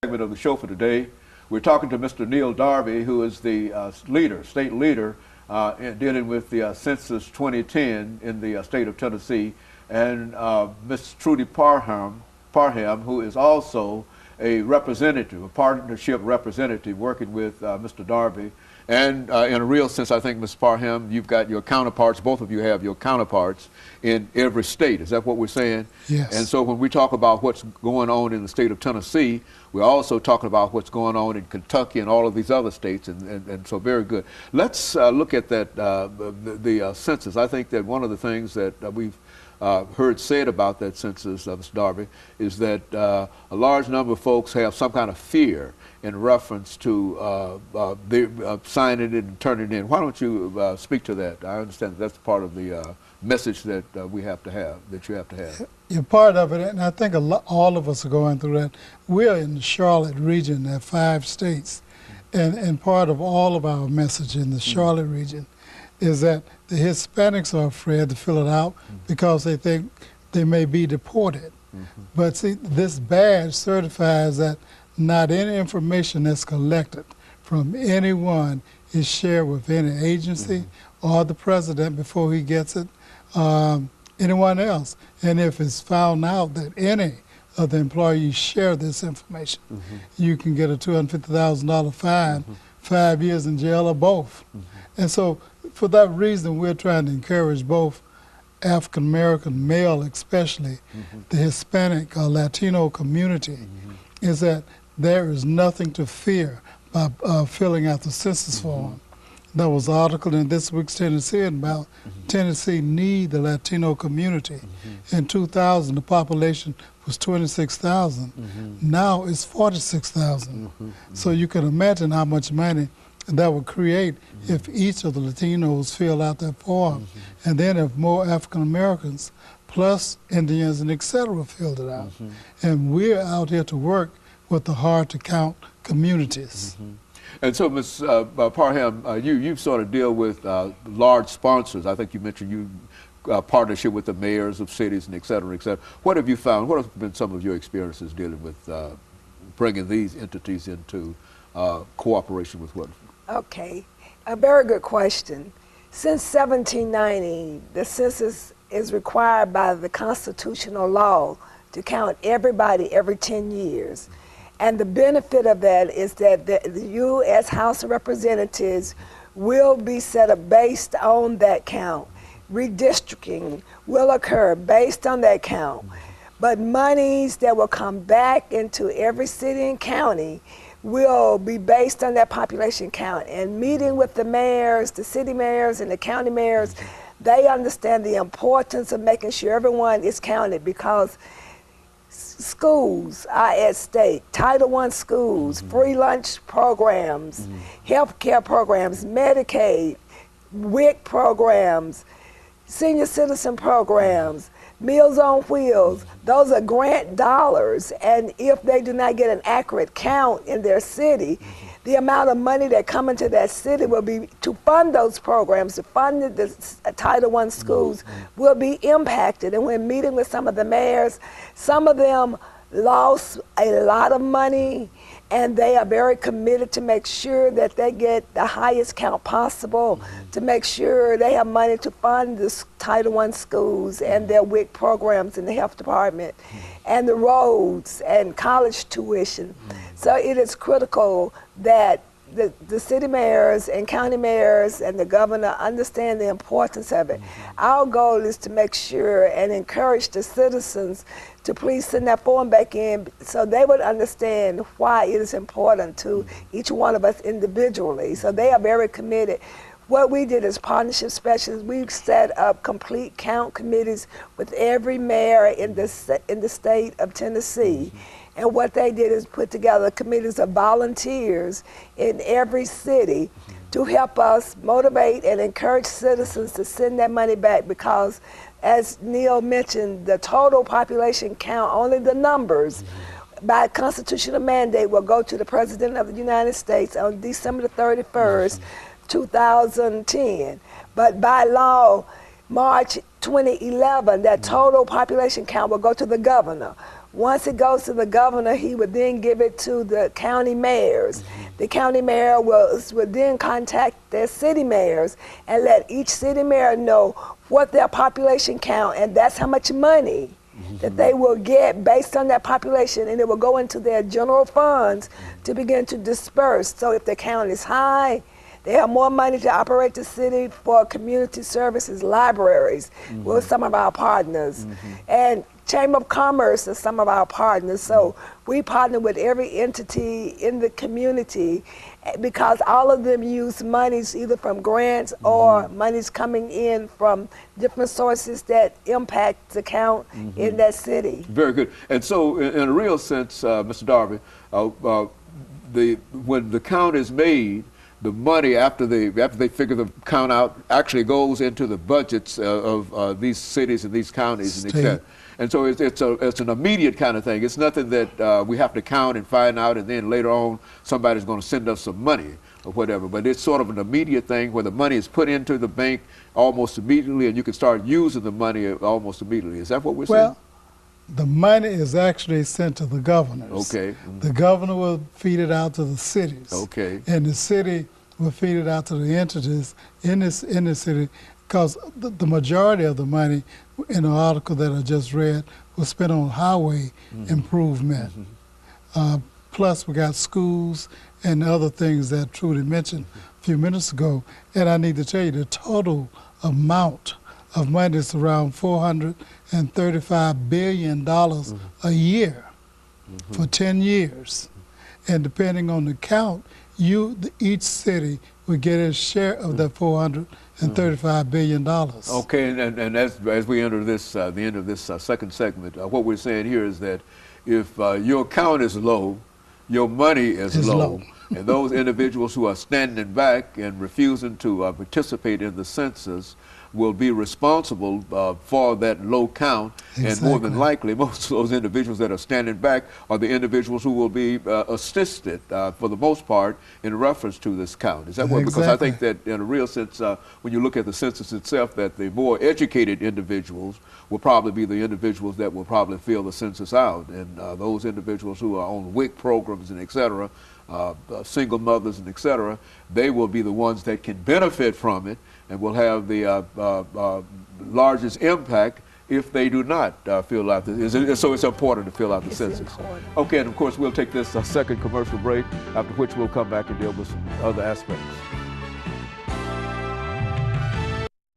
Segment of the show for today. We're talking to Mr. NDarby, who is the state leader in dealing with the Census 2010 in the state of Tennessee, and Ms. Parham, who is also a representative, a partnership representative working with Mr. Darby. And in a real sense, I think, Ms. Parham, you've got your counterparts, both of you have your counterparts in every state. Is that what we're saying? Yes. And so when we talk about what's going on in the state of Tennessee, we're also talking about what's going on in Kentucky and all of these other states, and so very good. Let's look at that, the census. I think that one of the things that we've heard said about that census, Mr. Darby, is that a large number of folks have some kind of fear in reference to signing it and turning it in. Why don't you speak to that? I understand that's part of the message that we have to have, that you have to have. You're part of it, and I think all of us are going through that. We're in the Charlotte region, there are 5 states, and part of all of our message in the Charlotte region is that the Hispanics are afraid to fill it out because they think they may be deported. But see, this badge certifies that not any information that's collected from anyone is shared with any agency or the president before he gets it, anyone else. And if it's found out that any of the employees share this information, you can get a $250,000 fine, 5 years in jail, or both. And so for that reason, we're trying to encourage both African-American male, especially the Hispanic or Latino community, is that there is nothing to fear by filling out the census form. There was an article in this week's Tennessean about Tennessee need the Latino community. In 2000, the population was 26,000. Now it's 46,000. So you can imagine how much money that would create if each of the Latinos fill out that form. And then if more African Americans plus Indians and et cetera filled it out. And we're out here to work with the hard to count communities. And so, Ms. Parham, you sort of deal with large sponsors. I think you mentioned you partnership with the mayors of cities and et cetera, et cetera. What have you found? What have been some of your experiences dealing with bringing these entities into cooperation with what? Okay, a very good question. Since 1790, the census is required by the constitutional law to count everybody every 10 years. And the benefit of that is that you as House of Representatives will be set up based on that count. Redistricting will occur based on that count. But monies that will come back into every city and county will be based on that population count. And meeting with the mayors, the city mayors and the county mayors, they understand the importance of making sure everyone is counted, because schools are at stake. Title I schools, free lunch programs, health care programs, Medicaid, WIC programs, senior citizen programs, Meals on Wheels, those are grant dollars, and if they do not get an accurate count in their city, the amount of money that come into that city will be to fund those programs, to fund the Title I schools will be impacted. And we're meeting with some of the mayors. Some of them lost a lot of money, and they are very committed to make sure that they get the highest count possible, to make sure they have money to fund the Title I schools and their WIC programs in the health department, and the roads and college tuition. So it is critical that the city mayors and county mayors and the governor understand the importance of it. Our goal is to make sure and encourage the citizens to please send that form back in so they would understand why it is important to each one of us individually. So they are very committed. What we did as partnership specialists, we set up complete count committees with every mayor in the state of Tennessee. And what they did is put together committees of volunteers in every city to help us motivate and encourage citizens to send that money back, because as Neil mentioned, the total population count, only the numbers, by constitutional mandate will go to the President of the United States on December the 31st, 2010. But by law, March 2011, that total population count will go to the governor. Once it goes to the governor, he would then give it to the county mayors. The county mayor would then contact their city mayors and let each city mayor know what their population count, and that's how much money that they will get based on that population, and it will go into their general funds to begin to disperse. So if the count is high, they have more money to operate the city for community services, libraries, with some of our partners. And Chamber of Commerce is some of our partners. So we partner with every entity in the community because all of them use monies either from grants or monies coming in from different sources that impact the count in that city. Very good. And so in a real sense, Mr. Darby, when the count is made, the money after they figure the count out actually goes into the budgets of these cities and these counties and etc. And so it's an immediate kind of thing. It's nothing that we have to count and find out, and then later on somebody's going to send us some money or whatever. But it's sort of an immediate thing where the money is put into the bank almost immediately, and you can start using the money almost immediately. Is that what we're saying? Well, the money is actually sent to the governors. Okay. The governor will feed it out to the cities. Okay. And the city will feed it out to the entities in the city, because the majority of the money in the article that I just read was spent on highway improvement. Plus we got schools and other things that Trudy mentioned a few minutes ago. And I need to tell you the total amount of money is around $435 billion a year for 10 years. And depending on the count, each city would get its share of that $435 billion. Okay, and as we enter this, the end of this second segment, what we're saying here is that if your count is low, your money is low. And those individuals who are standing back and refusing to participate in the census will be responsible for that low count. Exactly. And more than likely, most of those individuals that are standing back are the individuals who will be assisted for the most part in reference to this count. Is that what? Because I think that in a real sense, when you look at the census itself, that the more educated individuals will probably be the individuals that will probably fill the census out. And those individuals who are on WIC programs and et cetera, single mothers and et cetera, they will be the ones that can benefit from it and will have the largest impact if they do not fill out the, so it's important to fill out the census. Okay, and of course we'll take this second commercial break, after which we'll come back and deal with some other aspects.